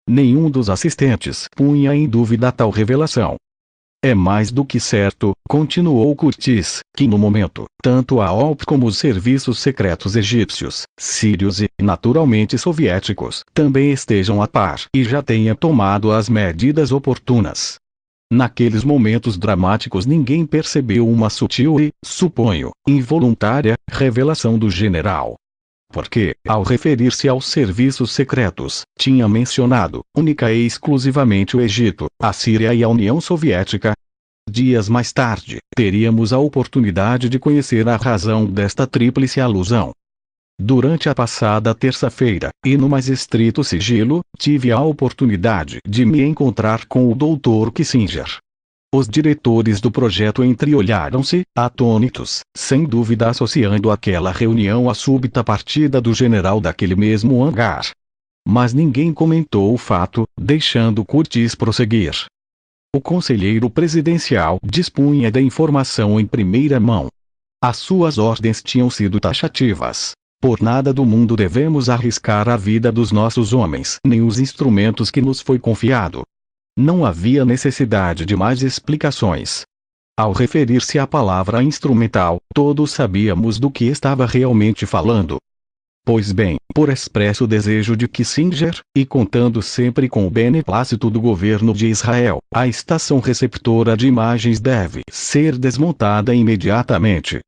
Nenhum dos assistentes punha em dúvida tal revelação. É mais do que certo, continuou Curtis, que no momento, tanto a OLP como os serviços secretos egípcios, sírios e, naturalmente soviéticos, também estejam a par e já tenha tomado as medidas oportunas. Naqueles momentos dramáticos ninguém percebeu uma sutil e, suponho, involuntária, revelação do general. Porque, ao referir-se aos serviços secretos, tinha mencionado, única e exclusivamente o Egito, a Síria e a União Soviética. Dias mais tarde, teríamos a oportunidade de conhecer a razão desta tríplice alusão. Durante a passada terça-feira, e no mais estrito sigilo, tive a oportunidade de me encontrar com o Dr. Kissinger. Os diretores do projeto entreolharam-se, atônitos, sem dúvida associando aquela reunião à súbita partida do general daquele mesmo hangar. Mas ninguém comentou o fato, deixando Curtis prosseguir. O conselheiro presidencial dispunha da informação em primeira mão. As suas ordens tinham sido taxativas. Por nada do mundo devemos arriscar a vida dos nossos homens nem os instrumentos que nos foi confiado. Não havia necessidade de mais explicações. Ao referir-se à palavra instrumental, todos sabíamos do que estava realmente falando. Pois bem, por expresso desejo de Kissinger, e contando sempre com o beneplácito do governo de Israel, a estação receptora de imagens deve ser desmontada imediatamente.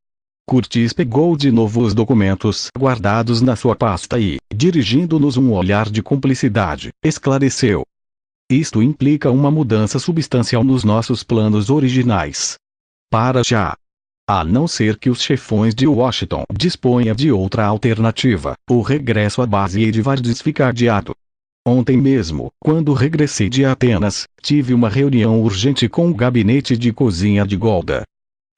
Curtis pegou de novo os documentos guardados na sua pasta e, dirigindo-nos um olhar de cumplicidade, esclareceu. Isto implica uma mudança substancial nos nossos planos originais. Para já. A não ser que os chefões de Washington disponham de outra alternativa, o regresso à base Edwards fica adiado. Ontem mesmo, quando regressei de Atenas, tive uma reunião urgente com o gabinete de cozinha de Golda.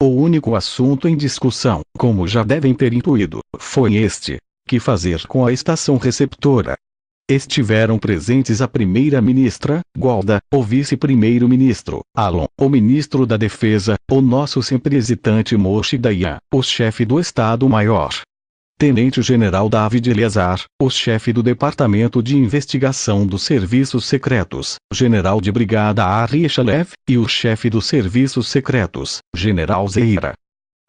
O único assunto em discussão, como já devem ter intuído, foi este: que fazer com a estação receptora? Estiveram presentes a primeira-ministra, Golda, o vice-primeiro-ministro, Alon, o ministro da Defesa, o nosso sempre hesitante Moshe Dayan, o chefe do Estado-Maior. Tenente-General David Eleazar, o chefe do Departamento de Investigação dos Serviços Secretos, General de Brigada Ari Eshalev, e o chefe dos Serviços Secretos, General Zeira.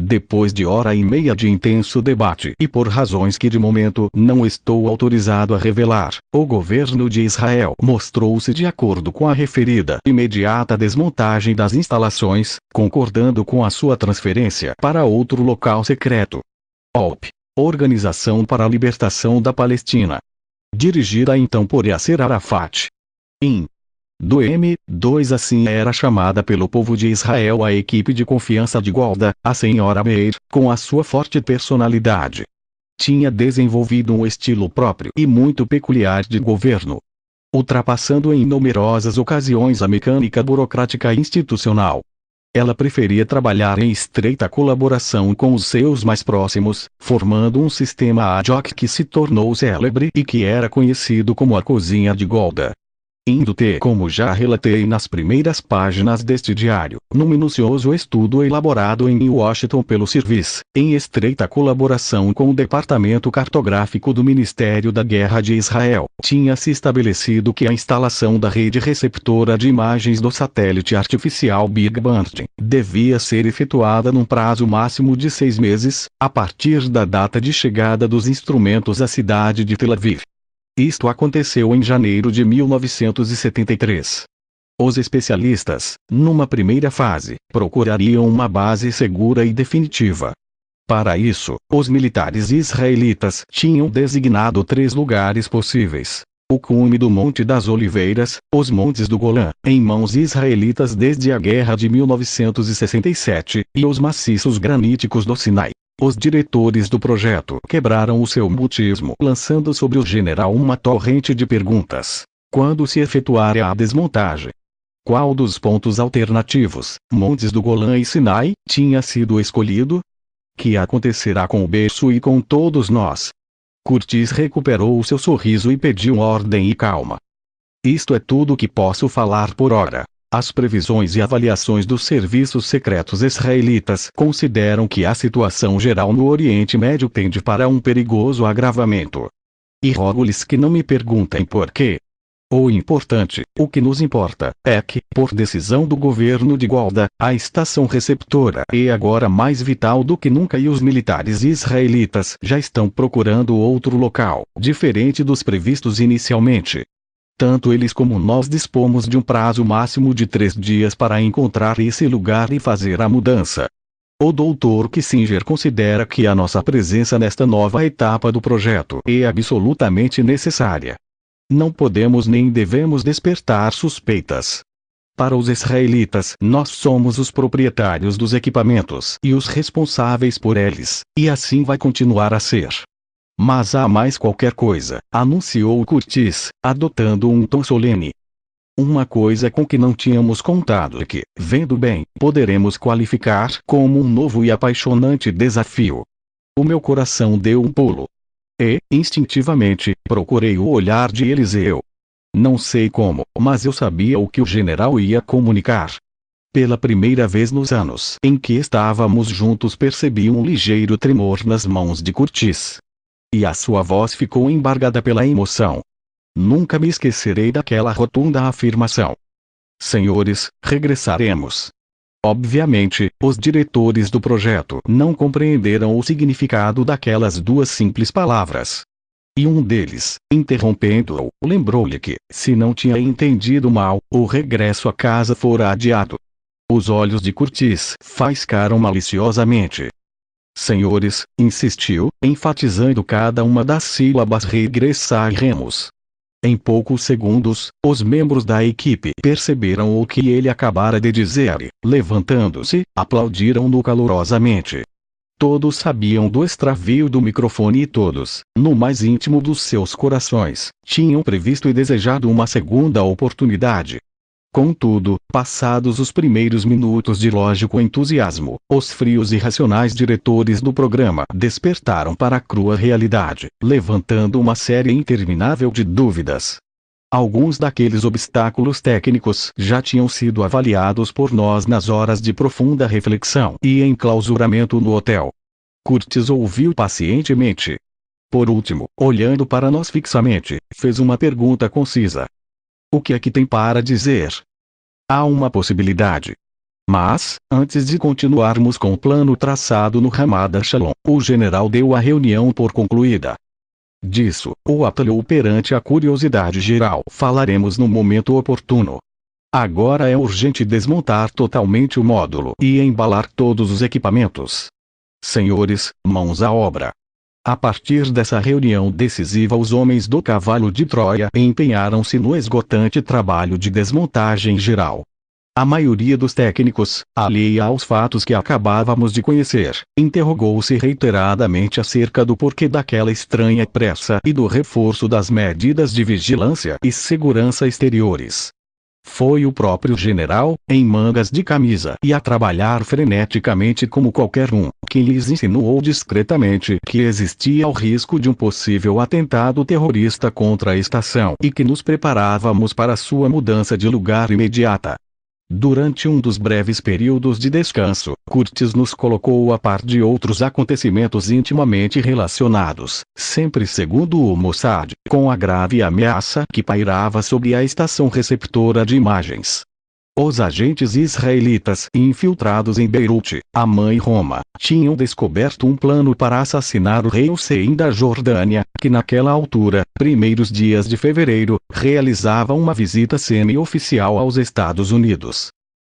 Depois de hora e meia de intenso debate e por razões que de momento não estou autorizado a revelar, o governo de Israel mostrou-se de acordo com a referida imediata desmontagem das instalações, concordando com a sua transferência para outro local secreto. OLP, Organização para a Libertação da Palestina. Dirigida então por Yasser Arafat. Do M2 assim era chamada pelo povo de Israel a equipe de confiança de Golda, a senhora Meir, com a sua forte personalidade. Tinha desenvolvido um estilo próprio e muito peculiar de governo, ultrapassando em numerosas ocasiões a mecânica burocrática institucional. Ela preferia trabalhar em estreita colaboração com os seus mais próximos, formando um sistema ad hoc que se tornou célebre e que era conhecido como a cozinha de Golda. Indo-te, como já relatei nas primeiras páginas deste diário, num minucioso estudo elaborado em Washington pelo Service, em estreita colaboração com o Departamento Cartográfico do Ministério da Guerra de Israel, tinha-se estabelecido que a instalação da rede receptora de imagens do satélite artificial Big Bang devia ser efetuada num prazo máximo de 6 meses, a partir da data de chegada dos instrumentos à cidade de Tel Aviv. Isto aconteceu em janeiro de 1973. Os especialistas, numa primeira fase, procurariam uma base segura e definitiva. Para isso, os militares israelitas tinham designado 3 lugares possíveis: o cume do Monte das Oliveiras, os Montes do Golã, em mãos israelitas desde a guerra de 1967, e os maciços graníticos do Sinai. Os diretores do projeto quebraram o seu mutismo lançando sobre o general uma torrente de perguntas. Quando se efetuar a desmontagem? Qual dos pontos alternativos, Montes do Golã e Sinai, tinha sido escolhido? Que acontecerá com o berço e com todos nós? Curtis recuperou o seu sorriso e pediu ordem e calma. Isto é tudo que posso falar por hora. As previsões e avaliações dos serviços secretos israelitas consideram que a situação geral no Oriente Médio tende para um perigoso agravamento. E rogo-lhes que não me perguntem por quê. O importante, o que nos importa, é que, por decisão do governo de Golda, a estação receptora é agora mais vital do que nunca e os militares israelitas já estão procurando outro local, diferente dos previstos inicialmente. Tanto eles como nós dispomos de um prazo máximo de 3 dias para encontrar esse lugar e fazer a mudança. O Dr. Kissinger considera que a nossa presença nesta nova etapa do projeto é absolutamente necessária. Não podemos nem devemos despertar suspeitas. Para os israelitas, nós somos os proprietários dos equipamentos e os responsáveis por eles, e assim vai continuar a ser. Mas há mais qualquer coisa, anunciou Curtis, adotando um tom solene. Uma coisa com que não tínhamos contado e que, vendo bem, poderemos qualificar como um novo e apaixonante desafio. O meu coração deu um pulo. E, instintivamente, procurei o olhar de Eliseu. Não sei como, mas eu sabia o que o general ia comunicar. Pela primeira vez nos anos em que estávamos juntos percebi um ligeiro tremor nas mãos de Curtis. E a sua voz ficou embargada pela emoção. Nunca me esquecerei daquela rotunda afirmação. Senhores, regressaremos. Obviamente, os diretores do projeto não compreenderam o significado daquelas duas simples palavras. E um deles, interrompendo-o, lembrou-lhe que, se não tinha entendido mal, o regresso à casa fora adiado. Os olhos de Curtis faiscaram maliciosamente. Senhores, insistiu, enfatizando cada uma das sílabas, regressaremos. Em poucos segundos, os membros da equipe perceberam o que ele acabara de dizer e, levantando-se, aplaudiram-no calorosamente. Todos sabiam do extravio do microfone e todos, no mais íntimo dos seus corações, tinham previsto e desejado uma segunda oportunidade. Contudo, passados os primeiros minutos de lógico entusiasmo, os frios e racionais diretores do programa despertaram para a crua realidade, levantando uma série interminável de dúvidas. Alguns daqueles obstáculos técnicos já tinham sido avaliados por nós nas horas de profunda reflexão e enclausuramento no hotel. Curtis ouviu pacientemente. Por último, olhando para nós fixamente, fez uma pergunta concisa. O que é que tem para dizer? Há uma possibilidade. Mas, antes de continuarmos com o plano traçado no Ramada Shalom, o general deu a reunião por concluída. Disso, o apelou perante a curiosidade geral. Falaremos no momento oportuno. Agora é urgente desmontar totalmente o módulo e embalar todos os equipamentos. Senhores, mãos à obra. A partir dessa reunião decisiva, os homens do cavalo de Troia empenharam-se no esgotante trabalho de desmontagem geral. A maioria dos técnicos, alheia aos fatos que acabávamos de conhecer, interrogou-se reiteradamente acerca do porquê daquela estranha pressa e do reforço das medidas de vigilância e segurança exteriores. Foi o próprio general, em mangas de camisa e a trabalhar freneticamente como qualquer um, que lhes insinuou discretamente que existia o risco de um possível atentado terrorista contra a estação e que nos preparávamos para sua mudança de lugar imediata. Durante um dos breves períodos de descanso, Curtis nos colocou a par de outros acontecimentos intimamente relacionados, sempre segundo o Mossad, com a grave ameaça que pairava sobre a estação receptora de imagens. Os agentes israelitas infiltrados em Beirute, Amã e Roma, tinham descoberto um plano para assassinar o rei Hussein da Jordânia, que naquela altura, primeiros dias de fevereiro, realizava uma visita semi-oficial aos Estados Unidos.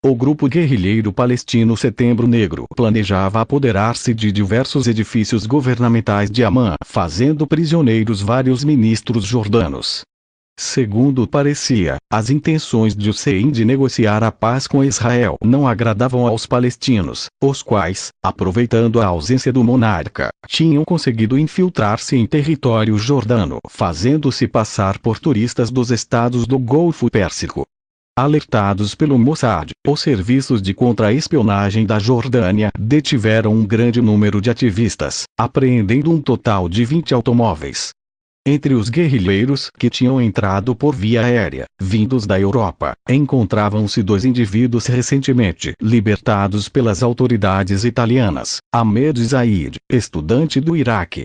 O grupo guerrilheiro palestino Setembro Negro planejava apoderar-se de diversos edifícios governamentais de Amã, fazendo prisioneiros vários ministros jordanos. Segundo parecia, as intenções de Hussein de negociar a paz com Israel não agradavam aos palestinos, os quais, aproveitando a ausência do monarca, tinham conseguido infiltrar-se em território jordano, fazendo-se passar por turistas dos estados do Golfo Pérsico. Alertados pelo Mossad, os serviços de contra-espionagem da Jordânia detiveram um grande número de ativistas, apreendendo um total de 20 automóveis. Entre os guerrilheiros que tinham entrado por via aérea, vindos da Europa, encontravam-se 2 indivíduos recentemente libertados pelas autoridades italianas, Ahmed Zaid, estudante do Iraque.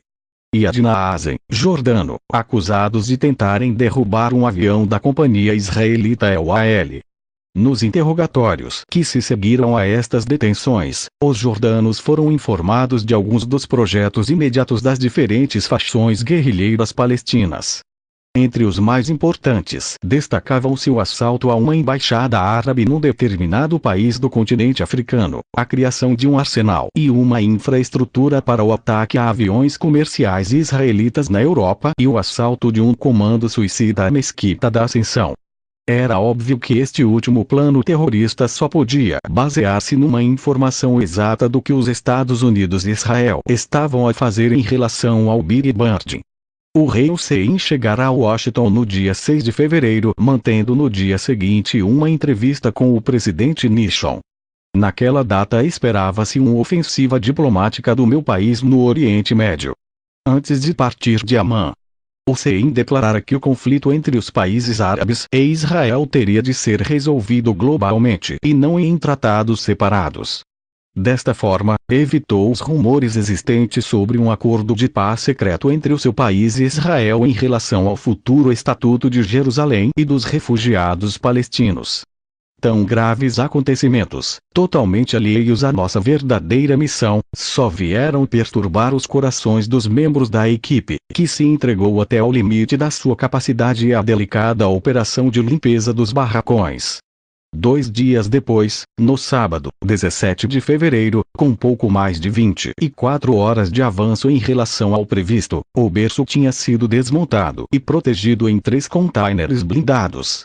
e Adna Azen, jordano, acusados de tentarem derrubar um avião da companhia israelita El Al. Nos interrogatórios que se seguiram a estas detenções, os jordanos foram informados de alguns dos projetos imediatos das diferentes facções guerrilheiras palestinas. Entre os mais importantes, destacavam-se o assalto a uma embaixada árabe num determinado país do continente africano, a criação de um arsenal e uma infraestrutura para o ataque a aviões comerciais israelitas na Europa e o assalto de um comando suicida à Mesquita da Ascensão. Era óbvio que este último plano terrorista só podia basear-se numa informação exata do que os Estados Unidos e Israel estavam a fazer em relação ao Big Birdie. O rei Hussein chegará a Washington no dia 6 de fevereiro, mantendo no dia seguinte uma entrevista com o presidente Nixon. Naquela data esperava-se uma ofensiva diplomática do meu país no Oriente Médio. Antes de partir de Amman, Hussein declarara que o conflito entre os países árabes e Israel teria de ser resolvido globalmente e não em tratados separados. Desta forma, evitou os rumores existentes sobre um acordo de paz secreto entre o seu país e Israel em relação ao futuro Estatuto de Jerusalém e dos refugiados palestinos. Tão graves acontecimentos, totalmente alheios à nossa verdadeira missão, só vieram perturbar os corações dos membros da equipe, que se entregou até ao limite da sua capacidade à delicada operação de limpeza dos barracões. 2 dias depois, no sábado, 17 de fevereiro, com pouco mais de 24 horas de avanço em relação ao previsto, o berço tinha sido desmontado e protegido em 3 containers blindados.